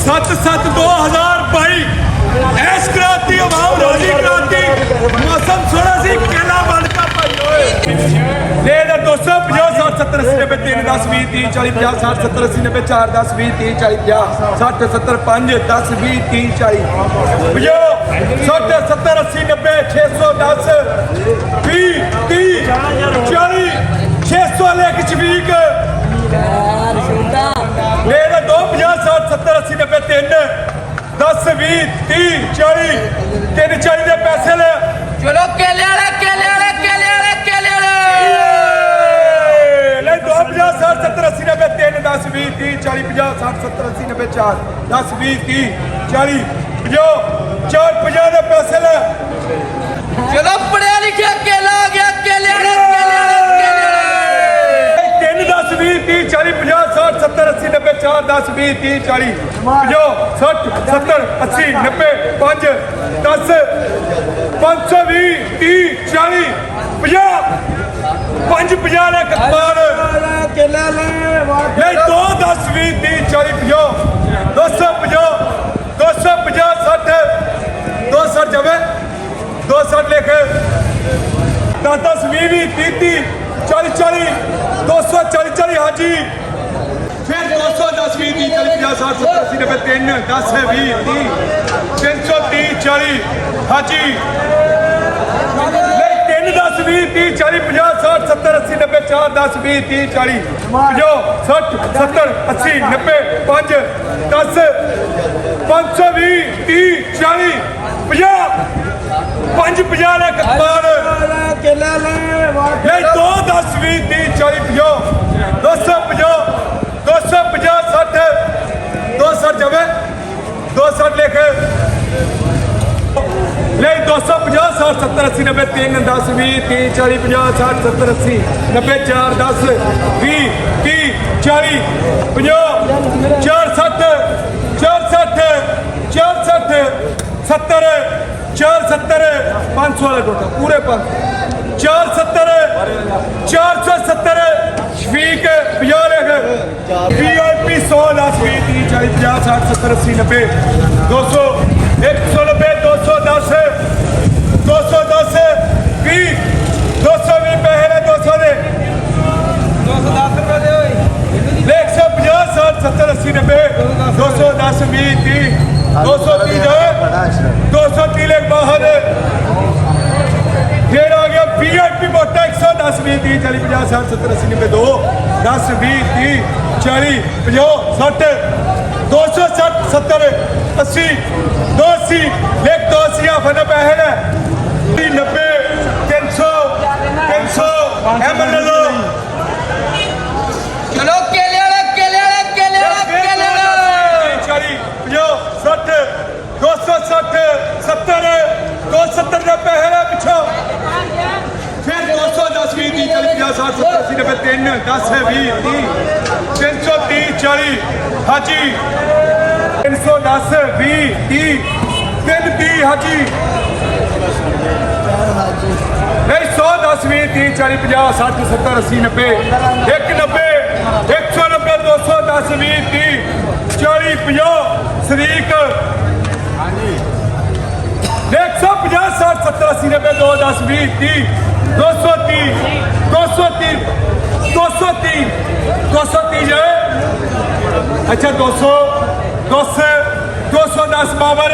7/7/2022 ऐश क्रांति अभाव राजी क्रांति मौसम सोना सी केला बन का भाई ओए ले ना 250 60 70 80 90 3 10 20 30 40 50 60 70 80 90 4 10 20 30 40 50 60 70 5 10 20 30 40 60 70 80 90 610 20 30 40 600 ले के चवीक ले ना 250 60 70 80 90 3 10 20 30 40 3 40 ਦੇ ਪੈਸੇ ਲੈ चलो केले वाले ले 250 60 70 80 90 3 10 20 30 40 50 60 70 80 90 4 10 20 30 40 50 4 50 ਦੇ ਪੈਸੇ ਲੈ चलो पढ़िया लिखिया केला आ गया केले वाले 3 10 20 30 40 50 60 70 80 90 4 10 20 30 40 50 60 70 80 90 5 10 520 30 40 50 5 50 ਨੇ ਕਪਾਲ केला ले ਨਹੀਂ 2 10 20 30 40 50 250 60 260 ਜਾਵੇ 260 ਲਿਖ 10 10 20 20 30 40 40 240 40 ਹਾਂਜੀ ਫਿਰ 210 20 30 40 50 60 70 80 90 3 10 20 30 330 40 ਹਾਂਜੀ ਨਹੀਂ 3 10 20 30 40 50 60 70 80 90 4 10 20 30 40 50 60 70 80 90 5 10 520 30 40 50 5 50 ਨੇ ਕਪਾਲ केला ले ਨਹੀਂ 2 10 20 30 40 50 250 60 260 ਜਾਵੇ 260 ਲਿਖ ਨਹੀਂ 250 60 70 80 90 3 10 20 30 40 50 60 70 80 90 4 10 20 30 40 50 4 60 4 60 4 60 70 4 70 500 ਵਾਲਾ ਟੋਟਾ ਪੂਰੇ 470 470 ਸ਼ਫੀਕ 50 ਲਿਖ VIP 100 10 20 30 40 50 60 70 80 90 200 190 210 210 20 220 ਪੈਸੇ ਨੇ 200 ਦੇ 210 रुपए दे ओए ले 150 60 70 80 90 210 20 30 230 जाए 230 लेख बाहर फिर आ गया VIP मोटा 110 20 30 40 50 60 70 80 90 2 10 20 30 40 50 60 260 70 80 280 लेख 280 आफर पैसे ने 90 300 एमएल लो चलो केले वाले 40 50 60 260 70 270 ਦੇ ਪੈਸੇ ਨੇ ਪਿੱਛੋਂ ਫਿਰ 210 20 30 40 50 60 70 80 90 3 10 20 30 330 40 ਹਾਜੀ 310 20 30 330 ਹਾਜੀ ਨਹੀਂ 110 20 30 40 50 60 70 80 90 190 190 210 20 30 40 50 शरीक 150 60 70 80 90 2 10 20 30 230 230 230 230 जाए अच्छा 200 210 बाबर